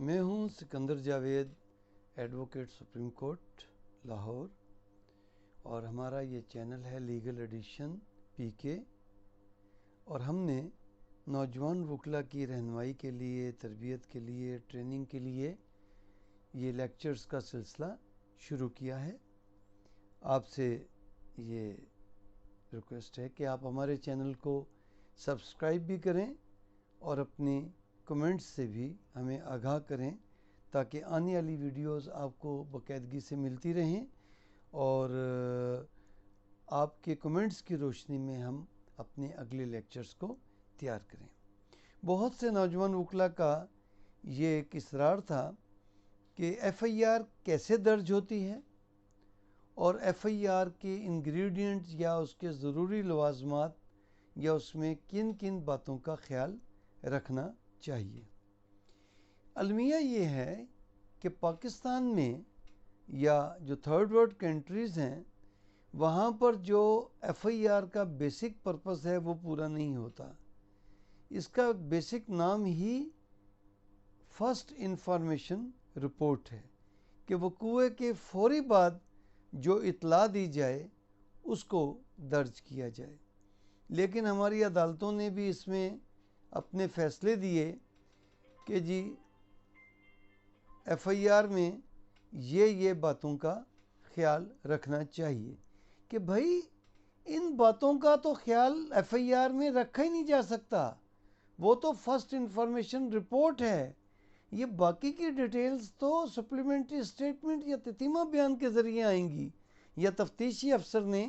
میں ہوں Sikandar Javed, advocate supreme court Lahore, اور ہمارا یہ چینل ہے لیگل ایڈیشن PK، اور ہم نے نوجوان وکلا کی رہنمائی کے لیے، تربیت کے لیے، ٹریننگ کے لیے یہ لیکچرز کا سلسلہ شروع کیا ہے۔ آپ سے یہ ریکویسٹ ہے کہ آپ ہمارے چینل کو سبسکرائب بھی کریں اور اپنی کمنٹس سے بھی ہمیں آگاہ کریں تاکہ آنے والی ویڈیوز آپ کو باقاعدگی سے ملتی رہیں، اور آپ کے کمنٹس کی روشنی میں ہم اپنے اگلے لیکچرز کو تیار کریں۔ بہت سے نوجوان وکلا کا یہ ایک اصرار تھا کہ FIR کیسے درج ہوتی ہے اور FIR کے انگریڈینٹس یا اس کے ضروری لوازمات یا اس میں کن کن باتوں کا خیال رکھنا چاہیے۔ المیہ یہ ہے کہ پاکستان میں یا جو تھرڈ ورلڈ کنٹریز ہیں وہاں پر جو FIR کا بیسک پرپس ہے وہ پورا نہیں ہوتا۔ اس کا بیسک نام ہی فرسٹ انفارمیشن رپورٹ ہے کہ وقوع کے فوری بعد جو اطلاع دی جائے اس کو درج کیا جائے، لیکن ہماری عدالتوں نے بھی اس میں اپنے فیصلے دیے کہ جی FIR میں یہ باتوں کا خیال رکھنا چاہیے، کہ بھائی ان باتوں کا تو خیال FIR میں رکھا ہی نہیں جا سکتا، وہ تو فرسٹ انفارمیشن رپورٹ ہے۔ یہ باقی کی ڈیٹیلز تو سپلیمنٹری اسٹیٹمنٹ یا تتیمہ بیان کے ذریعے آئیں گی یا تفتیشی افسر نے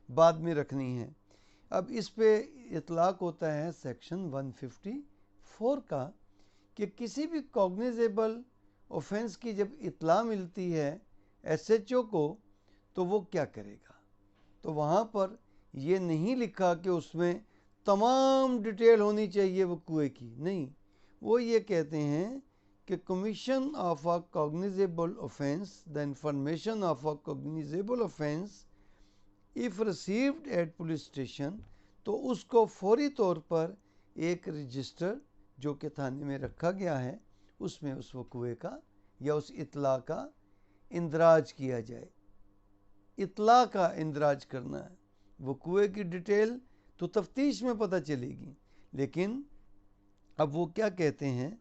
بعد میں رکھنی ہے۔ اب اس پہ اطلاق ہوتا ہے سیکشن 154 کا کہ کسی بھی کوگنیزیبل اوفینس کی جب اطلاع ملتی ہے SHO کو تو وہ کیا کرے گا۔ تو وہاں پر یہ نہیں لکھا کہ اس میں تمام ڈیٹیل ہونی چاہیے وقوع کی، نہیں، وہ یہ کہتے ہیں کہ commission of a cognizable offence, the information of a cognizable offence if received at police station، تو اس کو فوری طور پر ایک رجسٹر جو کہ تھانے میں رکھا گیا ہے اس میں اس وقوع کا یا اس اطلاع کا اندراج کیا جائے۔ اطلاع کا اندراج کرنا ہے، وقوع کی ڈیٹیل تو تفتیش میں پتہ چلے گی، لیکن اب وہ کیا کہتے ہیں،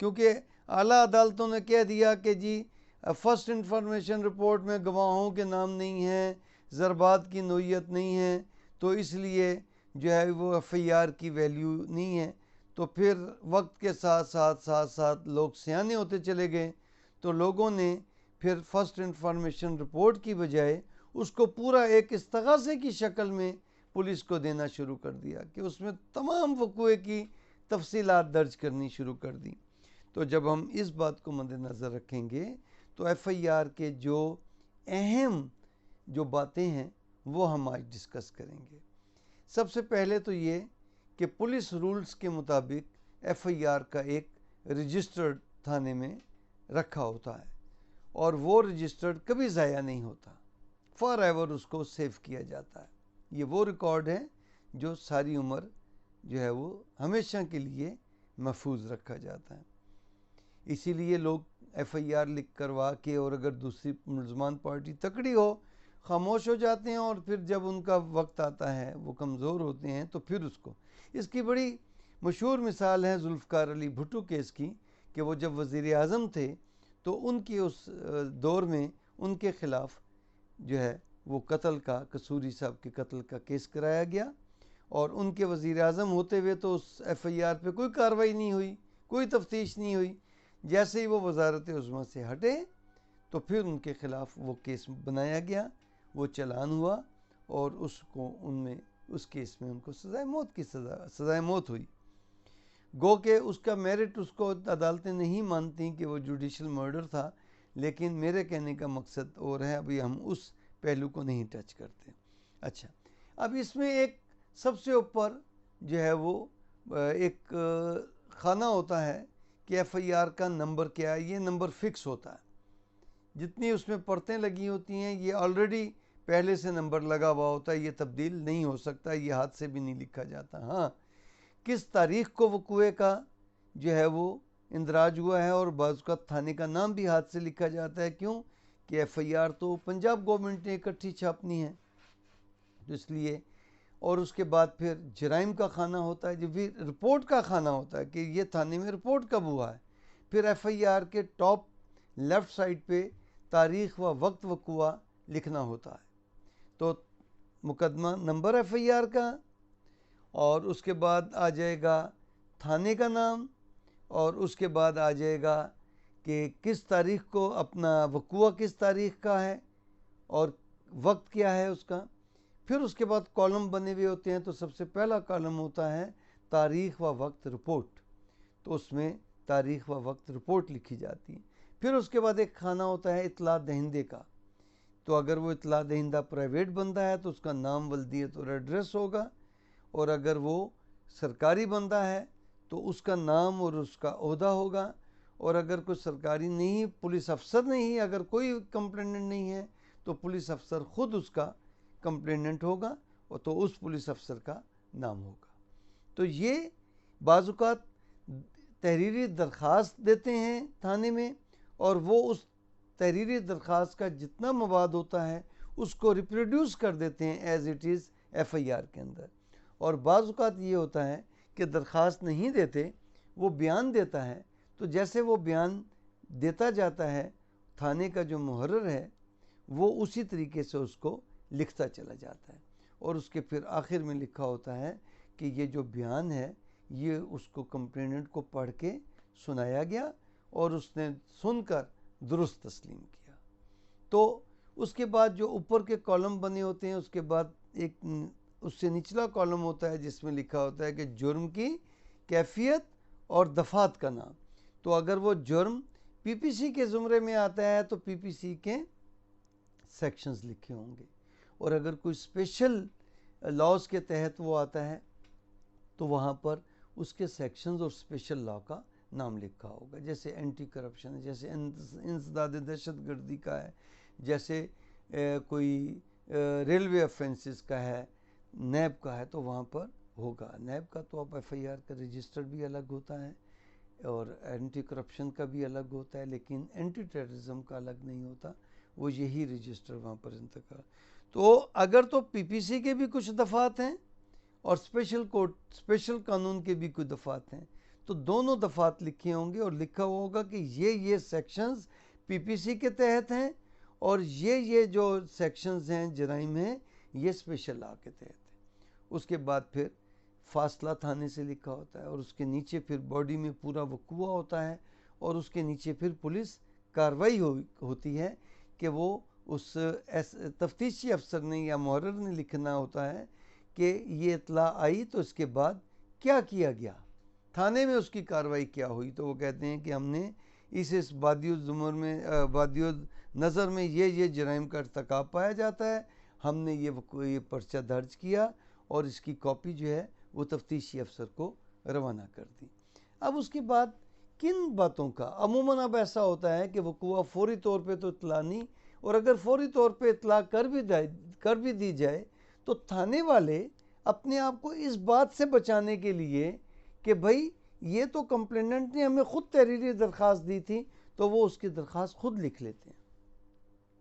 کیونکہ اعلیٰ عدالتوں نے کہہ دیا کہ جی فرسٹ انفارمیشن رپورٹ میں گواہوں کے نام نہیں ہیں، ضربات کی نوعیت نہیں ہے، تو اس لیے جو ہے وہ FIR کی ویلیو نہیں ہے، تو پھر وقت کے ساتھ لوگ سیانے ہوتے چلے گئے، تو لوگوں نے پھر فرسٹ انفارمیشن رپورٹ کی بجائے اس کو پورا ایک استغاثے کی شکل میں پولیس کو دینا شروع کر دیا کہ اس میں تمام وقوع کی تفصیلات درج کرنی شروع کر دی۔ تو جب ہم اس بات کو مد نظر رکھیں گے تو FIR کے جو اہم جو باتیں ہیں وہ ہم آج ڈسکس کریں گے۔ سب سے پہلے تو یہ کہ پولیس رولز کے مطابق FIR کا ایک رجسٹرڈ تھانے میں رکھا ہوتا ہے، اور وہ رجسٹرڈ کبھی ضائع نہیں ہوتا، فار ایور اس کو سیو کیا جاتا ہے۔ یہ وہ ریکارڈ ہے جو ساری عمر جو ہے وہ ہمیشہ کے لیے محفوظ رکھا جاتا ہے۔ اسی لیے لوگ FIR لکھ کروا کے، اور اگر دوسری ملزمان پارٹی تکڑی ہو، خاموش ہو جاتے ہیں، اور پھر جب ان کا وقت آتا ہے وہ کمزور ہوتے ہیں تو پھر اس کی بڑی مشہور مثال ہے ذوالفقار علی بھٹو کیس کی، کہ وہ جب وزیر اعظم تھے تو ان کی اس دور میں ان کے خلاف جو ہے وہ قتل کا، قصوری صاحب کے قتل کا کیس کرایا گیا، اور ان کے وزیر اعظم ہوتے ہوئے تو اس FIR پہ کوئی کارروائی نہیں ہوئی، کوئی تفتیش نہیں ہوئی۔ جیسے ہی وہ وزارت عظمیٰ سے ہٹے تو پھر ان کے خلاف وہ کیس بنایا گیا، وہ چلان ہوا، اور اس کیس میں ان کو سزائے موت ہوئی۔ گو کہ اس کا میرٹ اس کو عدالتیں نہیں مانتی کہ وہ جوڈیشل مرڈر تھا، لیکن میرے کہنے کا مقصد اور ہے، ابھی ہم اس پہلو کو نہیں ٹچ کرتے۔ اچھا، اب اس میں ایک سب سے اوپر جو ہے وہ ایک خانہ ہوتا ہے کہ FIR کا نمبر کیا ہے۔ یہ نمبر فکس ہوتا ہے، جتنی اس میں پرتیں لگی ہوتی ہیں یہ آلریڈی پہلے سے نمبر لگا ہوا ہوتا ہے، یہ تبدیل نہیں ہو سکتا، یہ ہاتھ سے بھی نہیں لکھا جاتا۔ ہاں، کس تاریخ کو وقوع کا جو ہے وہ اندراج ہوا ہے، اور بعض اوقات تھانے کا نام بھی ہاتھ سے لکھا جاتا ہے. کیوں کہ ایف آئی آر تو پنجاب گورنمنٹ نے اکٹھی چھاپنی ہے، تو اس لیے. اور اس کے بعد پھر جرائم کا خانہ ہوتا ہے، جو بھی رپورٹ کا خانہ ہوتا ہے کہ یہ تھانے میں رپورٹ کب ہوا ہے. پھر ایف آئی آر کے ٹاپ لیفٹ سائڈ پہ تاریخ و وقت وقوع لکھنا ہوتا ہے. تو مقدمہ نمبر ایف آئی آر کا، اور اس کے بعد آ جائے گا تھانے کا نام، اور اس کے بعد آ جائے گا کہ کس تاریخ کو اپنا وقوع کس تاریخ کا ہے اور وقت کیا ہے اس کا. پھر اس کے بعد کالم بنے ہوئے ہوتے ہیں. تو سب سے پہلا کالم ہوتا ہے تاریخ و وقت رپورٹ، تو اس میں تاریخ و وقت رپورٹ لکھی جاتی ہے. پھر اس کے بعد ایک خانہ ہوتا ہے اطلاع دہندے کا. تو اگر وہ اطلاع دہندہ پرائیویٹ بندہ ہے تو اس کا نام، ولدیت اور ایڈریس ہوگا، اور اگر وہ سرکاری بندہ ہے تو اس کا نام اور اس کا عہدہ ہوگا. اور اگر کوئی سرکاری نہیں، پولیس افسر نہیں، اگر کوئی کمپلیننٹ نہیں ہے تو پولیس افسر خود اس کا کمپلیننٹ ہوگا، اور تو اس پولیس افسر کا نام ہوگا. تو یہ بعض اوقات تحریری درخواست دیتے ہیں تھانے میں، اور وہ اس تحریری درخواست کا جتنا مواد ہوتا ہے اس کو ریپروڈیوس کر دیتے ہیں as it is F I R کے اندر. اور بعض اوقات یہ ہوتا ہے کہ درخواست نہیں دیتے، وہ بیان دیتا ہے، تو جیسے وہ بیان دیتا جاتا ہے تھانے کا جو محرر ہے وہ اسی طریقے سے اس کو لکھتا چلا جاتا ہے. اور اس کے پھر آخر میں لکھا ہوتا ہے کہ یہ جو بیان ہے یہ اس کو کمپلیننٹ کو پڑھ کے سنایا گیا اور اس نے سن کر درست تسلیم کیا. تو اس کے بعد جو اوپر کے کالم بنے ہوتے ہیں، اس کے بعد ایک اس سے نچلا کالم ہوتا ہے جس میں لکھا ہوتا ہے کہ جرم کی کیفیت اور دفعات کا نام. تو اگر وہ جرم پی پی سی کے زمرے میں آتا ہے تو پی پی سی کے سیکشنز لکھے ہوں گے، اور اگر کوئی اسپیشل لاز کے تحت وہ آتا ہے تو وہاں پر اس کے سیکشنز اور اسپیشل لا کا نام لکھا ہوگا. جیسے اینٹی کرپشن ہے، جیسے انسداد دہشت گردی کا ہے، جیسے کوئی ریلوے افینسز کا ہے، نیب کا ہے، تو وہاں پر ہوگا. نیب کا تو اب ایف آئی آر کا رجسٹر بھی الگ ہوتا ہے اور اینٹی کرپشن کا بھی الگ ہوتا ہے، لیکن اینٹی ٹیررزم کا الگ نہیں ہوتا، وہ یہی رجسٹر وہاں پر انتقال. تو اگر تو پی پی سی کے بھی کچھ دفعات ہیں اور اسپیشل قانون کے بھی کچھ دفعات ہیں، تو دونوں دفعات لکھے ہوں گے اور لکھا ہوگا کہ یہ سیکشنز پی پی سی کے تحت ہیں، اور یہ جو سیکشنز ہیں جرائم ہیں یہ اسپیشل لا کے تحت ہیں. اس کے بعد پھر فاصلہ تھانے سے لکھا ہوتا ہے، اور اس کے نیچے پھر باڈی میں پورا وقوع ہوتا ہے، اور اس کے نیچے پھر پولیس کارروائی ہوتی ہے کہ وہ اس تفتیشی افسر نے یا محرر نے لکھنا ہوتا ہے کہ یہ اطلاع آئی تو اس کے بعد کیا کیا گیا، تھانے میں اس کی کارروائی کیا ہوئی. تو وہ کہتے ہیں کہ ہم نے اس بادی الزمر میں بادی النظر میں یہ جرائم کا ارتکاب پایا جاتا ہے، ہم نے یہ پرچہ درج کیا اور اس کی کاپی جو ہے وہ تفتیشی افسر کو روانہ کر دی. اب اس کے بعد کن باتوں کا عموماً اب ایسا ہوتا ہے کہ وقوع فوری طور پہ تو اطلاع نہیں، اور اگر فوری طور پہ اطلاع کر بھی دی جائے تو تھانے والے اپنے آپ کو اس بات سے بچانے کے لیے کہ بھائی یہ تو کمپلیننٹ نے ہمیں خود تحریری درخواست دی تھی، تو وہ اس کی درخواست خود لکھ لیتے ہیں،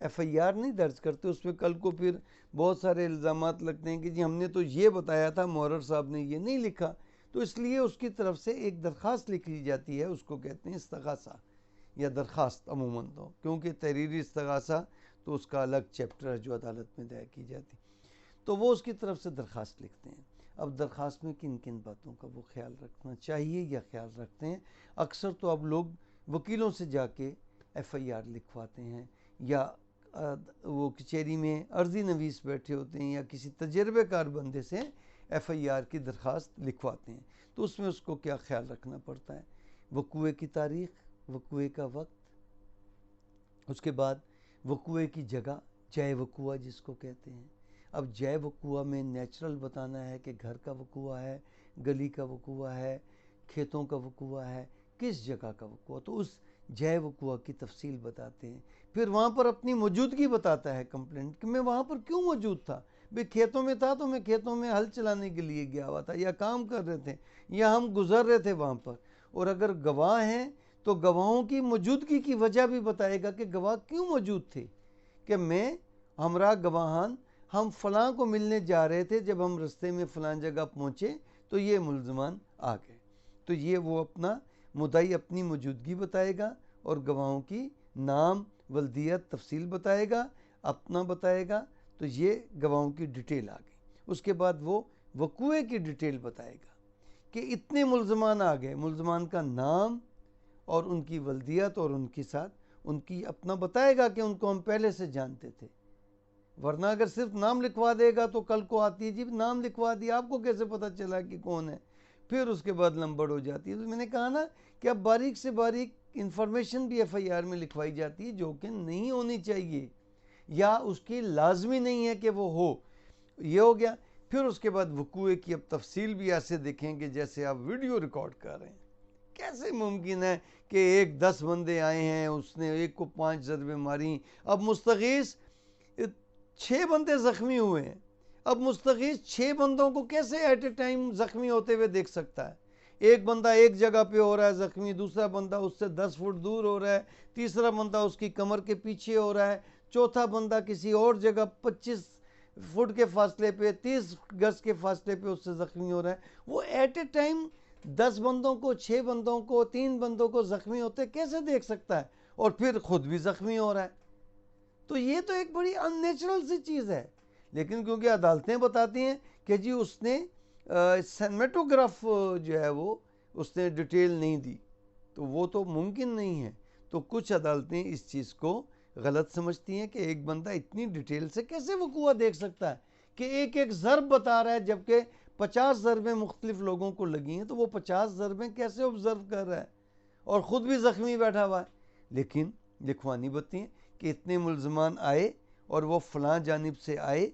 ایف آئی آر نہیں درج کرتے. اس میں کل کو پھر بہت سارے الزامات لگتے ہیں کہ جی ہم نے تو یہ بتایا تھا، محرر صاحب نے یہ نہیں لکھا. تو اس لیے اس کی طرف سے ایک درخواست لکھ لی جاتی ہے، اس کو کہتے ہیں استغاثہ یا درخواست عموماً، تو کیونکہ تحریری استغاثہ تو اس کا الگ چیپٹر ہے جو عدالت میں دائر کی جاتی، تو وہ اس کی طرف سے درخواست لکھتے ہیں. اب درخواست میں کن کن باتوں کا وہ خیال رکھنا چاہیے یا خیال رکھتے ہیں؟ اکثر تو اب لوگ وکیلوں سے جا کے ایف آئی آر لکھواتے ہیں، یا وہ کچہری میں عرضی نویس بیٹھے ہوتے ہیں یا کسی تجربہ کار بندے سے ایف آئی آر کی درخواست لکھواتے ہیں. تو اس میں اس کو کیا خیال رکھنا پڑتا ہے؟ وقوع کی تاریخ، وقوع کا وقت، اس کے بعد وقوع کی جگہ، جائے وقوع جس کو کہتے ہیں. اب جائے وقوع میں نیچرل بتانا ہے کہ گھر کا وقوع ہے، گلی کا وقوع ہے، کھیتوں کا وقوع ہے، کس جگہ کا وقوع، تو اس جائے وقوع کی تفصیل بتاتے ہیں. پھر وہاں پر اپنی موجودگی بتاتا ہے کمپلینٹ کہ میں وہاں پر کیوں موجود تھا. بھئی کھیتوں میں تھا تو میں کھیتوں میں ہل چلانے کے لیے گیا ہوا تھا، یا کام کر رہے تھے، یا ہم گزر رہے تھے وہاں پر. اور اگر گواہ ہیں تو گواہوں کی موجودگی کی وجہ بھی بتائے گا کہ گواہ کیوں موجود تھے، کہ میں ہمراہ گواہان ہم فلاں کو ملنے جا رہے تھے، جب ہم رستے میں فلاں جگہ پہنچے تو یہ ملزمان آ گئے. تو یہ وہ اپنا مدعی اپنی موجودگی بتائے گا اور گواہوں کی نام، ولدیت، تفصیل بتائے گا، اپنا بتائے گا. تو یہ گواہوں کی ڈیٹیل آ گئی. اس کے بعد وہ وقوعے کی ڈیٹیل بتائے گا کہ اتنے ملزمان آ گئے، ملزمان کا نام اور ان کی ولدیت اور ان کے ساتھ ان کی اپنا بتائے گا کہ ان کو ہم پہلے سے جانتے تھے. ورنہ اگر صرف نام لکھوا دے گا تو کل کو آتی ہے جی نام لکھوا دیا، آپ کو کیسے پتہ چلا کہ کون ہے، پھر اس کے بعد لمبڑ ہو جاتی ہے. تو میں نے کہا نا کہ اب باریک سے باریک انفارمیشن بھی ایف آئی آر میں لکھوائی جاتی ہے جو کہ نہیں ہونی چاہیے یا اس کی لازمی نہیں ہے کہ وہ ہو. یہ ہو گیا. پھر اس کے بعد وقوعے کی اب تفصیل بھی ایسے دیکھیں گے جیسے آپ ویڈیو ریکارڈ کر رہے ہیں. کیسے ممکن ہے کہ ایک 10 بندے آئے ہیں، اس نے ایک کو 5 ضربیں ماری، اب مستغیث 6 بندے زخمی ہوئے ہیں، اب مستغیث 6 بندوں کو کیسے ایٹ اے ٹائم زخمی ہوتے ہوئے دیکھ سکتا ہے؟ ایک بندہ ایک جگہ پہ ہو رہا ہے زخمی، دوسرا بندہ اس سے 10 فٹ دور ہو رہا ہے، تیسرا بندہ اس کی کمر کے پیچھے ہو رہا ہے، چوتھا بندہ کسی اور جگہ 25 فٹ کے فاصلے پہ، 30 گز کے فاصلے پہ اس سے زخمی ہو رہا ہے. وہ ایٹ اے ٹائم 10 بندوں کو، 6 بندوں کو، 3 بندوں کو زخمی ہوتے کیسے دیکھ سکتا ہے؟ اور پھر خود بھی زخمی ہو رہا ہے. تو یہ تو ایک بڑی ان نیچرل سی چیز ہے. لیکن کیونکہ عدالتیں بتاتی ہیں کہ جی اس نے سینمیٹوگراف جو ہے وہ اس نے ڈیٹیل نہیں دی، تو وہ تو ممکن نہیں ہے. تو کچھ عدالتیں اس چیز کو غلط سمجھتی ہیں کہ ایک بندہ اتنی ڈیٹیل سے کیسے وقوعہ دیکھ سکتا ہے کہ ایک ایک ضرب بتا رہا ہے، جبکہ 50 ضربیں مختلف لوگوں کو لگی ہیں، تو وہ 50 ضربیں کیسے آبزرو کر رہا ہے اور خود بھی زخمی بیٹھا ہوا ہے. لیکن لکھوانی بتیں کہ اتنے ملزمان آئے اور وہ فلاں جانب سے آئے